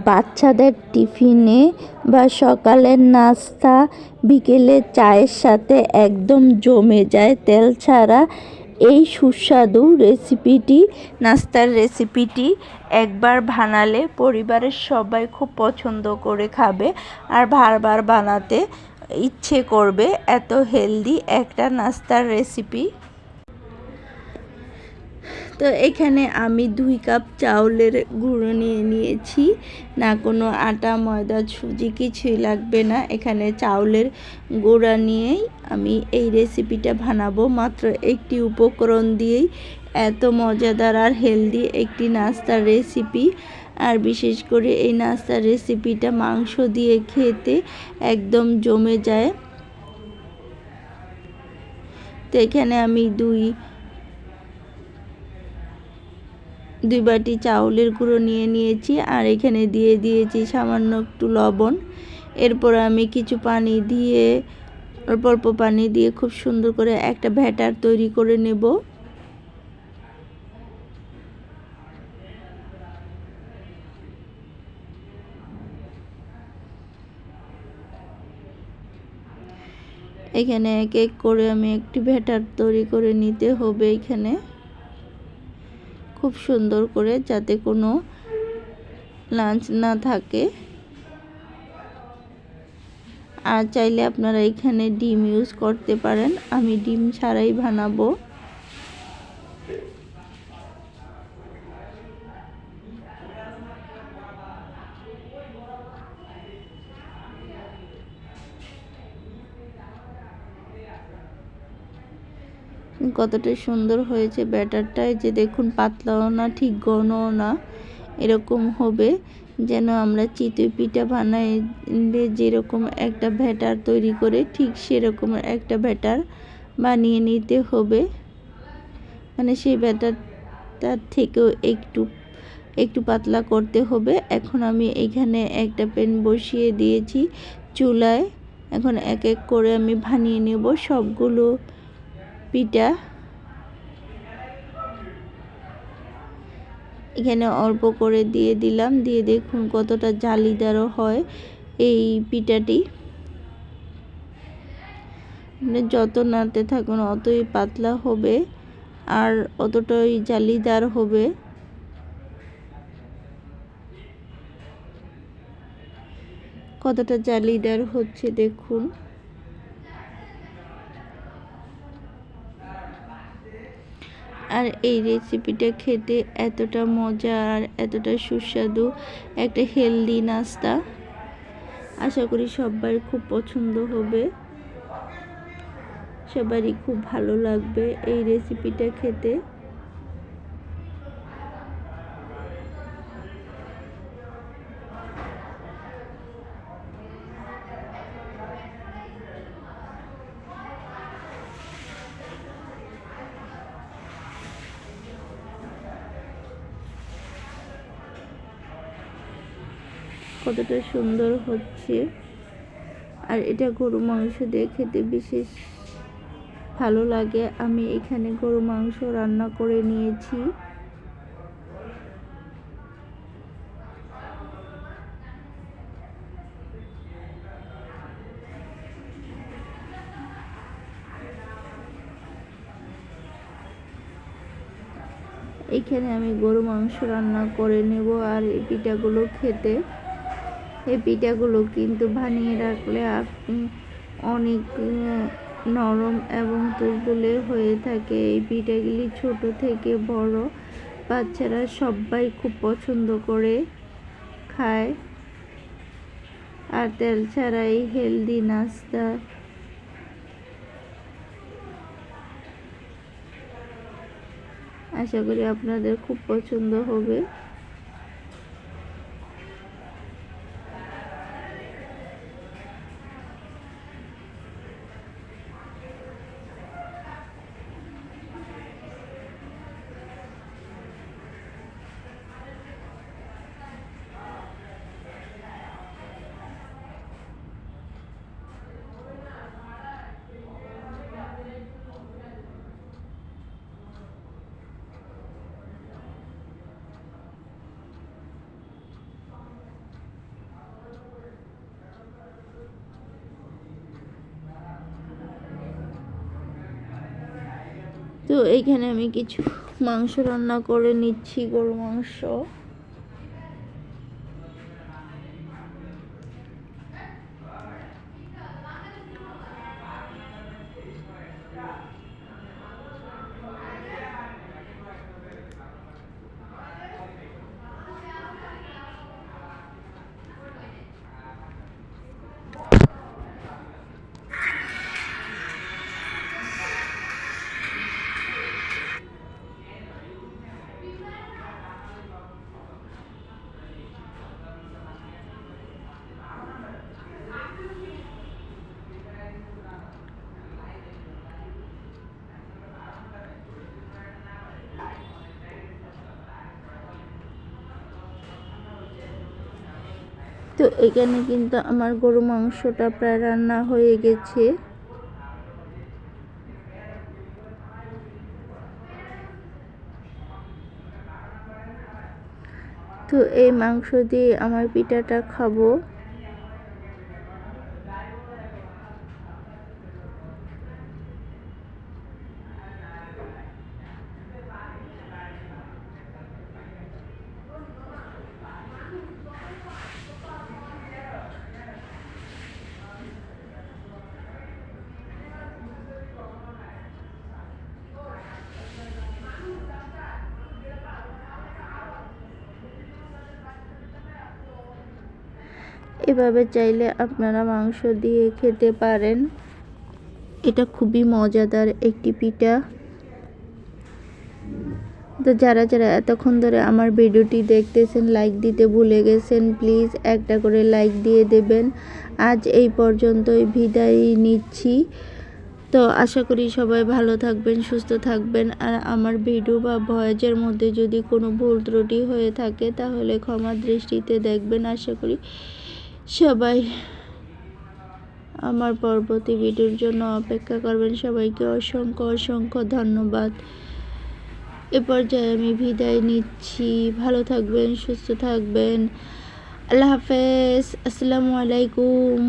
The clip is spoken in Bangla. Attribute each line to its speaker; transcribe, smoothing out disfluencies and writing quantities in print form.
Speaker 1: বাচ্চাদের টিফিনে বা সকালের নাস্তা, বিকেলে চায়ের সাথে একদম জমে যায় তেল ছাড়া এই সুস্বাদু রেসিপিটি। নাস্তার রেসিপিটি একবার বানালে পরিবারের সবাই খুব পছন্দ করে খাবে আর বারবার বানাতে ইচ্ছে করবে। এত হেলদি একটা নাস্তার রেসিপি। তো এখানে আমি 2 কাপ চাউলের গুঁড়ো নিয়ে নিয়েছি। না কোনো আটা, ময়দা, সুজি কিছুই লাগবে না। এখানে চাউলের গুঁড়া নিয়েই আমি এই রেসিপিটা বানাবো। মাত্র একটি উপকরণ দিয়েই এত মজাদার আর হেলদি একটি নাস্তার রেসিপি। আর বিশেষ করে এই নাস্তার রেসিপিটা মাংস দিয়ে খেতে একদম জমে যায়। তো এখানে আমি দুই বাটি চাউলের গুঁড়ো নিয়ে নিয়েছি আর এখানে দিয়ে দিয়েছি সামান্য একটু লবণ। এরপর আমি কিছু পানি দিয়ে, অল্প অল্প পানি দিয়ে খুব সুন্দর করে একটা ব্যাটার তৈরি করে নেব। এখানে এক এক করে আমি একটি ব্যাটার তৈরি করে নিতে হবে এখানে খুব সুন্দর করে, যাতে কোনো লাঞ্চ না থাকে। আর চাইলে আপনারা এখানে ডিম ইউজ করতে পারেন, আমি ডিম ছাড়াই বানাবো। কতটা সুন্দর হয়েছে ব্যাটারটায়, যে দেখুন পাতলাও না ঠিক ঘনও না, এরকম হবে যেন আমরা চিতই পিঠা বানাইলে যেরকম একটা ব্যাটার তৈরি করে ঠিক সেরকম একটা ব্যাটার বানিয়ে নিতে হবে। মানে সেই ব্যাটারটার থেকেও একটু পাতলা করতে হবে। এখন আমি এখানে একটা প্যান বসিয়ে দিয়েছি চুলায়। এখন এক এক করে আমি বানিয়ে নেব সবগুলো পিঠা। এখানে অল্প করে দিয়ে দিলাম, দিয়ে দেখুন কতটা জালিদারও হয় এই পিঠাটি। যত নাড়তে থাকুন অতই পাতলা হবে আর অতটাই জালিদার হবে। কতটা জালিদার হচ্ছে দেখুন। আর এই রেসিপিটা খেতে এতটা মজা আর এতটা সুস্বাদু একটা হেলদি নাস্তা। আশা করি সবার খুব পছন্দ হবে, সবারই খুব ভালো লাগবে এই রেসিপিটা খেতে। কতটা সুন্দর হচ্ছে। আর এটা গরু মাংস দিয়ে খেতে বিশেষ ভালো লাগে। আমি এখানে গরু মাংস রান্না করে নিয়েছি। এখানে আমি গরু মাংস রান্না করে নেব। আর এই পিঠাগুলো খেতে, এই পিঠাগুলো কিন্তু বানিয়ে রাখলে আপনি অনেক নরম এবং তুলতুলে হয়ে থাকে। এই পিঠাগুলি ছোট থেকে বড় বাচ্চারা সবাই খুব পছন্দ করে খায়। আর তেল ছাড়া এই হেলদি নাস্তা। আশা করি আপনাদের খুব পছন্দ হবে। তো এইখানে আমি কিছু মাংস রান্না করে নিচ্ছি, গরু মাংস। তো এখানে কিন্তু আমার গরু মাংসটা প্রায় রান্না হয়ে গেছে। তো এই মাংস দিয়ে আমার পিঠাটা খাবো। এভাবে চাইলে আপনারা মাংস দিয়ে খেতে পারেন। এটা খুবই মজাদার একটি পিঠা। তো যারা যারা এতক্ষণ ধরে আমার ভিডিওটি দেখতেছেন, লাইক দিতে ভুলে গেছেন, প্লিজ একটা করে লাইক দিয়ে দেবেন। আজ এই পর্যন্তই বিদায় নিচ্ছি। তো আশা করি সবাই ভালো থাকবেন, সুস্থ থাকবেন। আর আমার ভিডিও বা ভয়েসের মধ্যে যদি কোনো ভুল ত্রুটি হয়ে থাকে তাহলে ক্ষমা দৃষ্টিতে দেখবেন। আশা করি সবাই আমার পরবর্তী ভিডিওর জন্য অপেক্ষা করবেন। সবাইকে অসংখ্য অসংখ্য ধন্যবাদ। এ পর্যায়ে আমি বিদায় নিচ্ছি। ভালো থাকবেন, সুস্থ থাকবেন। আল্লাহ হাফেজ। আসসালামু আলাইকুম।